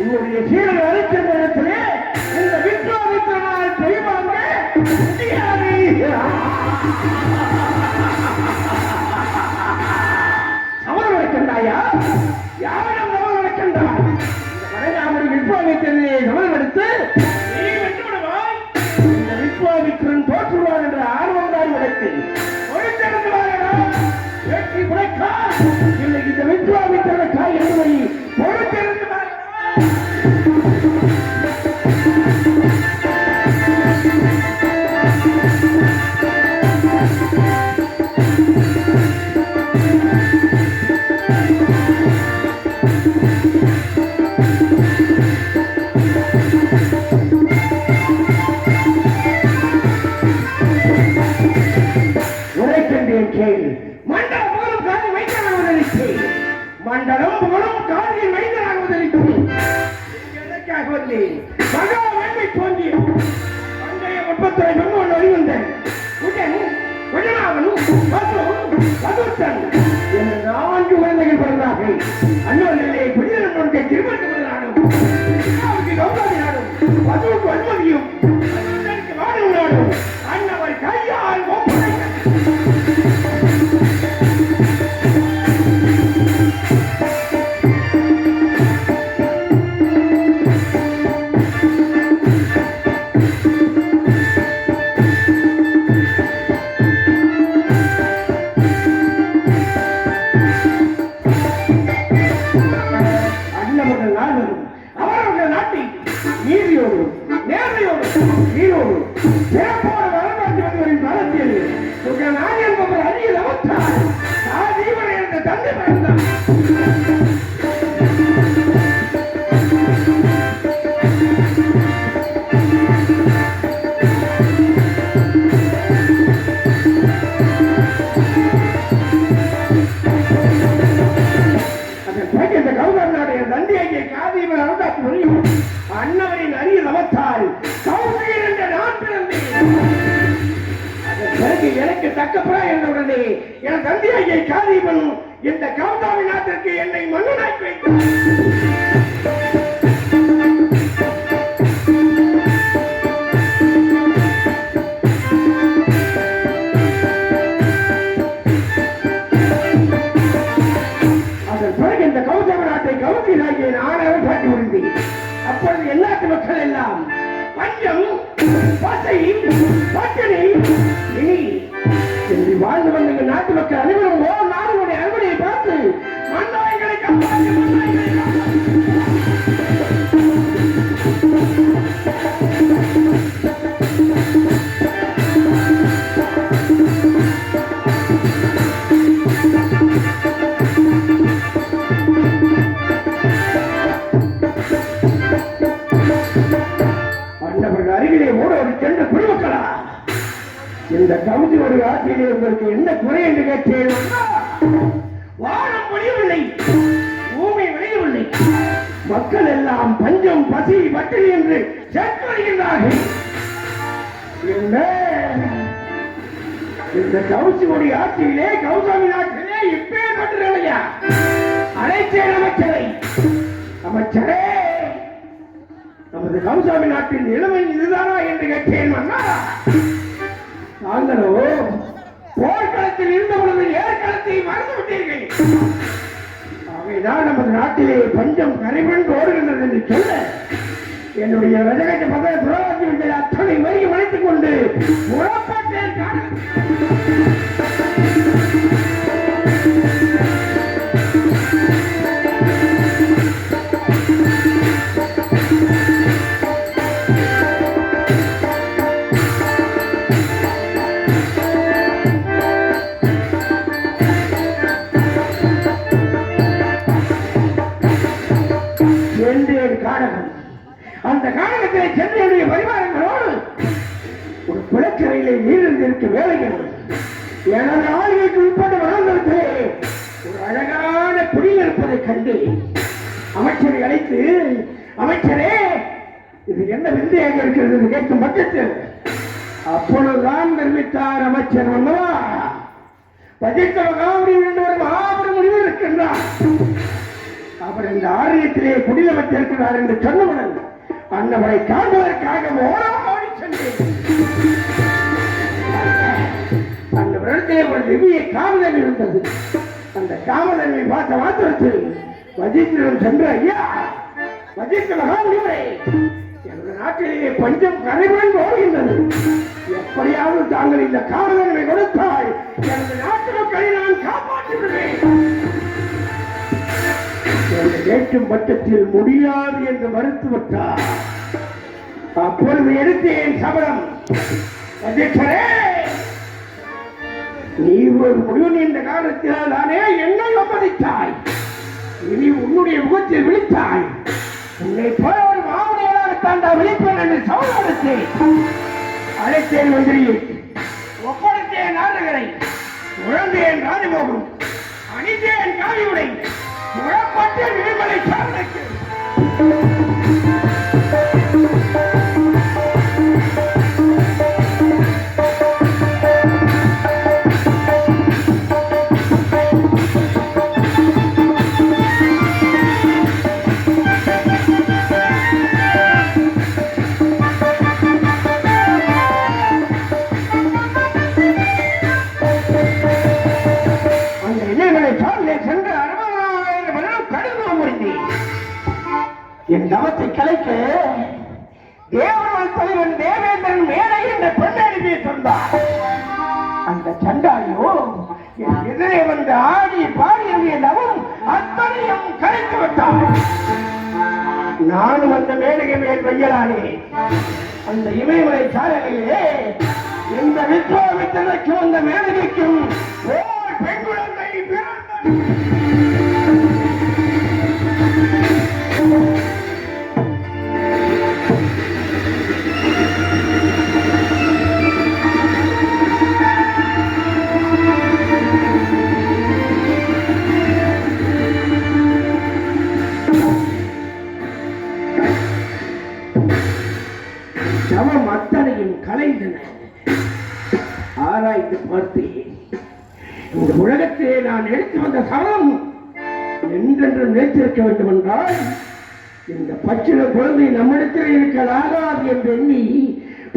உன்னுடைய சீடர் அழைத்த நேரத்திலே இந்த விஸ்வாமித்திரனால் செய்வாங்க சமரம் நடக்கின்றாயா? யாரிடம் சமரம் நடக்கின்றார்? இந்த மறையாமடி விஸ்வாமித்திரனை சமரம் எடுத்து நீ வென்று விடுவாய். இந்த விஸ்வாமித்திரன் தோற்றுவான் என்ற ஆர்வம் தான் உனக்கு. வெற்றி குறைக்கா இல்லை இந்த விஸ்வாமித்திரனுக்கா என்பதை பொறுத்திருந்து மண்டலம் புகழும் காதில் வைத்தலாகுவதற்கு எதற்காக வந்தேன்? மகா வேண்மை தோன்றிய பண்டைய முப்பத்துறை மன்னன் அறிவந்தன் உடன் வஜனாவனும் வதுத்தன் என்ற 4 குழந்தைகள் பிறந்தார்கள். அண்ணனிலே பிடிதனுடைய திருமணம் கௌதாதி நாடும் வதுவுக்கு அனுமதியும் வாழும் நாடும் அண்ணவர் கையால் அண்ணவரின் அரிய நவத்தால் கௌசிகன் என்ற நான் பிறந்தேன். அதன் பிறகு எனக்கு தக்க என்றவுடனே என் தந்தையை காதீபன் இந்த கௌதாமி நாட்டிற்கு என்னை மன்னனாக்கி வைத்தார். அதன் பிறகு இந்த கௌதாமி நாட்டை கௌசிகனாகிய நானாக காட்டி விழுந்தேன். அப்பொழுது எல்லாத்து மக்கள் எல்லாம் பஞ்சம் பசை பட்டினி இனி என்று வாழ்ந்து வந்த நாட்டு மக்கள் அனைவரும் நாடுடைய அறுவடையை பார்த்து மன்னாய்களை அருகிலே ஓடோடி சென்ற குடிமக்களா, இந்த கவுதியோட ஆட்சியிலே உங்களுக்கு என்ன குறை என்று கேட்டேன். வானம் பொழியவில்லை, பூமி விளையவில்லை, மக்கள் எல்லாம் பஞ்சம் பசி பட்டினி என்று சேர்த்து வருகின்றார்கள். இந்த கவுசியோடைய ஆட்சியிலே கௌசாமி நாட்டிலே இப்பேற்பட்டலையா? அழைத்தேன் அமைச்சரை. அமைச்சரே, நமது கௌசாமி நாட்டின் நிலைமை இதுதானா என்று கேட்டேன். தாங்களோ போர்க்களத்தில் இருந்த பொழுது ஏற்களத்தை மறந்துவிட்டீர்கள். அவைதான் நமது நாட்டிலே பஞ்சம் கரைபுரண்டு ஓடுகின்றது என்று சொல்ல என்னுடைய ரஜகட்ட பதவி புரோகித்தை அத்தனை வரையை வளைத்துக் கொண்டு புறப்பட்டேன். அந்த காரணத்திலே சென்னையுடைய பரிவாரங்களோடு ஒரு குளக்கரையிலே நீரிருந்திருக்க வேலைகள் எனது ஆளுகைக்கு உட்பட்ட வளர்ந்தவர்களே ஒரு அழகான குடியில் இருப்பதை கண்டு அமைச்சரை அழைத்து, அமைச்சரே, இது என்ன விந்தையாக இருக்கிறது என்று கேட்கும் பட்சத்தில் அப்பொழுதுதான் தெரிவித்தார் அமைச்சர் வந்தவா பஜித்த மகாபுரி என்ற ஒரு மாபெரும் முடிவு இருக்கின்றார். அவர் இந்த ஆலயத்திலே குடியமர்த்திருக்கிறார் என்று சொன்னவுடன் அன்னவரை காண்பதற்காக ஓடி சென்றேன். அந்த வருடத்திலே ஒரு திவ்ய காவலன் இருந்தது. அந்த காவலனை பார்த்த மாத்திரத்தில் வஜித்திரம் சென்று, ஐயா வஜித்த மகாபுரிவரே, எனது நாட்டிலேயே பஞ்சம் கரைபுரண்டு ஓடுகின்றது. எப்படியாவது தாங்கள் இந்த காவலனை கொடுத்தால் எனது நாட்டு மக்களை நான் காப்பாற்றுகிறேன் என்று கேட்கும் பட்சத்தில் முடியாது என்று மறுத்துவிட்டார். அப்பொழுது எடுத்தேன் சபதம், அಧ್ಯட்சரே நீ ஒரு முடிவு என்ற காரணத்தினால் தானே என்னை ஒப்படைத்தாய். இனி உன்னுடைய முகத்தில் விழித்தாய். உன்னை போல ஒரு மாமனியராகத்தான் விழிப்பேன் என்று சமதத்தேன். அழைத்தேன் மந்திரியை, ஒப்படைத்தேன் நாடகரை, உழந்தேன் ராஜமோகம், அணிந்தேன் காவியுடை, முழப்பட்டு விடுமலை சார்ந்தேன். என் தவத்தை கலைக்க தேவர்கள் தலைவன் தேவேந்திரன் மேடை என்ற பெண்ணை சொன்னார். அந்த சண்டாளியோ என் எதிரே வந்து ஆடி பாடிய தவம் அத்தனையும் கலைத்து விட்டார். நானும் அந்த மேடையை மேல் வையலானே. அந்த இமயமலை சாலையிலே இந்த விஸ்வாமித்திரனுக்கு வந்த மேடைக்கும் பெண் குழந்தை பிறந்தது. சமம் அத்தனையும் கலைந்தன. ஆராய்ந்து பார்த்தேன். இந்த உலகத்திலே நான் எடுத்து வந்த சமம் என்றென்று நினைத்திருக்க வேண்டும் என்றால் இந்த பச்சில குழந்தை நம்மிடத்தில் இருக்கலாகாது என்று எண்ணி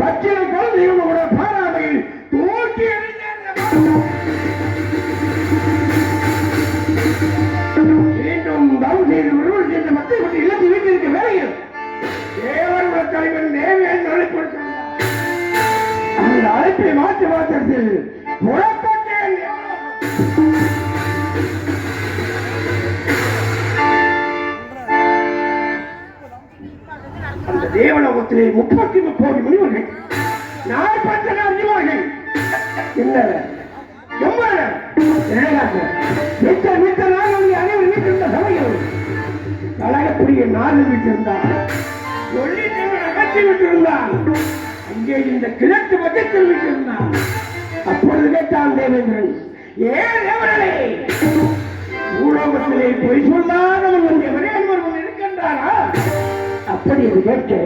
பச்சில குழந்தையும் பாராமையில் தூக்கி மீண்டும் தவம் செய்து விடுவோம் என்ற மத்திய கொண்டு இல்லத்தில் வீட்டிற்கு வேலையில் தேவர்கள் தலைவன் தேவையான அழைப்பு அந்த அழைப்பை மாற்றி மாற்றத்தில் புறப்பட்டேன். அந்த தேவலோகத்திலே 30 கோடி முனிவர்கள் 40 அறிவார்கள் என்ன அனைவரும் வீட்டிருந்த சமயம் கழகக்கூடிய 4 வீட்டிருந்தார். அகற்றி விட்டிருந்தான். அங்கே இந்த கிழக்கு பக்கத்தில் விட்டிருந்தான். அப்பொழுது கேட்டான் தேவேந்திரன், ஏன் தேவர்களே பூலோகத்திலே பொய் சொல்லாதவன் ஒருவன் இருக்கின்றாரா? அப்படி என்று கேட்டு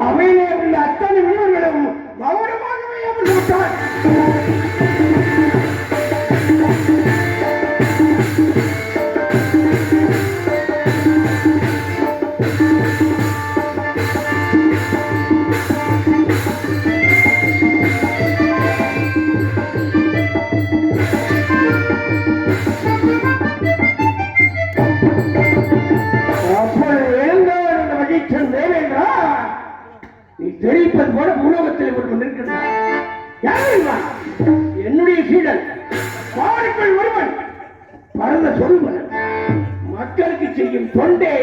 அவையிலே உள்ள அத்தனை வீரர்களும் மௌனமாகவே அமர்ந்து விட்டார். தெரிவிப்பது போல பூலோகத்தில் ஒருவன் இருக்கின்றான். என்னுடைய சீடன் பாருக்கள் ஒருவன் பரந்த சொல்வன் மக்களுக்கு செய்யும் தொண்டே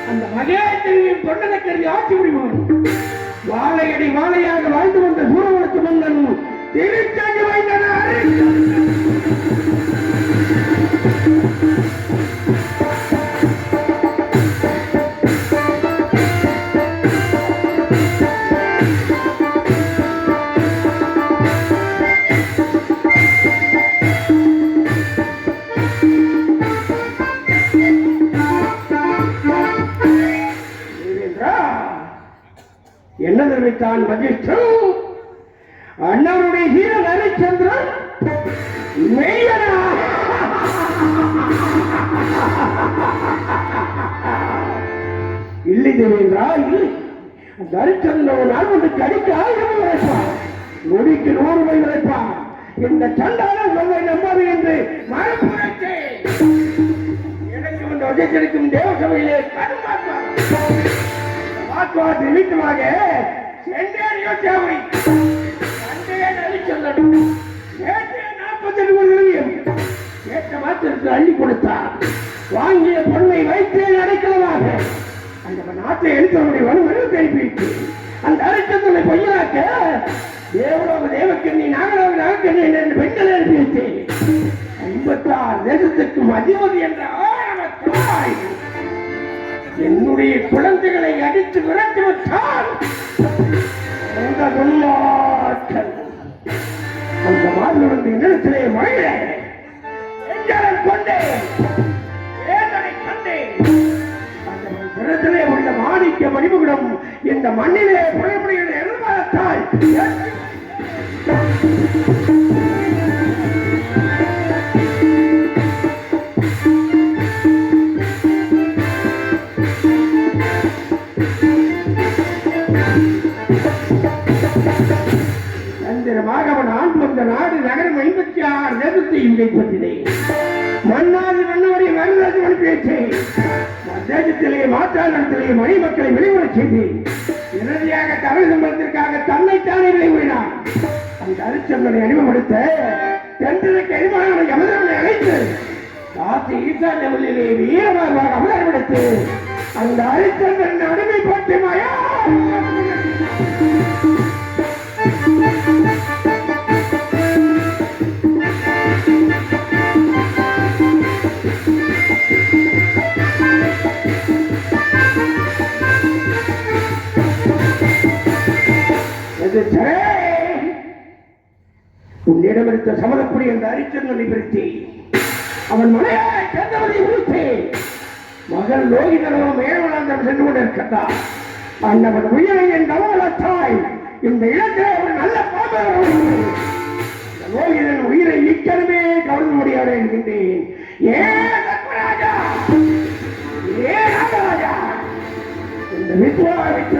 அந்த மகேந்திரியின் தொண்டனை கருதி ஆட்சி முடிவன். வாழையடி வாழையாக வாழ்ந்து வந்த சூரவனுக்கு மன்னன் திருச்செஞ்சு வைத்தனர். என்ன தெரிவித்தான் வசிஷ்டன்? அண்ணனுடைய ஹீரன் ஹரிச்சந்திரன் மெய்யனா? இல்லை தேவேந்திரா, இல்லை. அந்த ஹரிச்சந்திரன் நாள் ஒன்று கடிக்க 1000 உழைப்பான், நொடிக்கு 100 மைல் உழைப்பான். இந்த சண்டான சொல்லை நம்பாது என்று மறுப்புரைத்தேன். எனக்கு ஒன்று வசித்திருக்கும் தேவசபையிலே கடுமாற்றம் வாக்குவாத நிமித்தமாக சென்றேறியோ தேவை சண்டையை அழிச்சொல்லணும். 48 கேட்ட மாத்திரத்தில் அள்ளி கொடுத்தார். வாங்கிய பொண்ணை வைத்தேன் அடைக்கலமாக அந்த நாட்டை எடுத்தவருடைய வலுவென தெரிவித்து அந்த அரைச்சந்தனை பொய்யாக்க தேவலோக தேவக்கண்ணி நாகலோக நாகக்கண்ணி என்று பெண்களை அனுப்பி வைத்தேன். 56 தேசத்துக்கும் அதிபதி என்ற ஆணவத்தாய் என்னுடைய குழந்தைகளை அடித்து விரட்டி விட்டால் அந்த துன்மாற்றல் அந்த மாநிலத்தின் நிலத்திலே மழைய எஞ்சலன் கொண்டேன், வேதனை கொண்டேன். அந்த நிலத்திலே உள்ள மாணிக்க மணிமுகுடம் இந்த மண்ணிலே புறப்படுகிற எதிர்காலத்தால் அவன் ஆண்டு வந்த நாடு நகரம் 56 தேசத்தையும் கைப்பற்றினேன். மன்னாதி மன்னவரை மருதாஜி அனுப்பி வைத்தேன். தேசத்திலே மாற்றாளத்திலே மணி மக்களை வெளிவரச் செய்தேன். இறுதியாக தமிழ் சம்பளத்திற்காக தன்னைத்தானே விளைவினான். அந்த ஹரிச்சந்திரனை அறிமுகப்படுத்த தென்றலுக்கு எதிரான யமதரனை அழைத்து காசி ஈசான்ய மொழியிலே வீரமாக அவதாரப்படுத்து அந்த ஹரிச்சந்திரன் அடிமைப்பட்டு மாயா உன்னிடம் எடுத்த சமதப்படி அந்த ஹரிச்சந்திரனை பிரித்தி அவன் மனையை சேர்ந்தவனை உறுத்தேன். மகள் லோகிதனும் மேல்வளாந்தம் சென்று கொண்டிருக்கிறார். அண்ணவன் உயிரை என் தவளத்தாய் இந்த இடத்திலே ஒரு நல்ல பாபம் லோகிதன் உயிரை இக்கனமே கவர்ந்து முடியாது என்கின்றேன். ஏ தர்மராஜா, ஏ ராஜராஜா, இந்த வித்வாவின்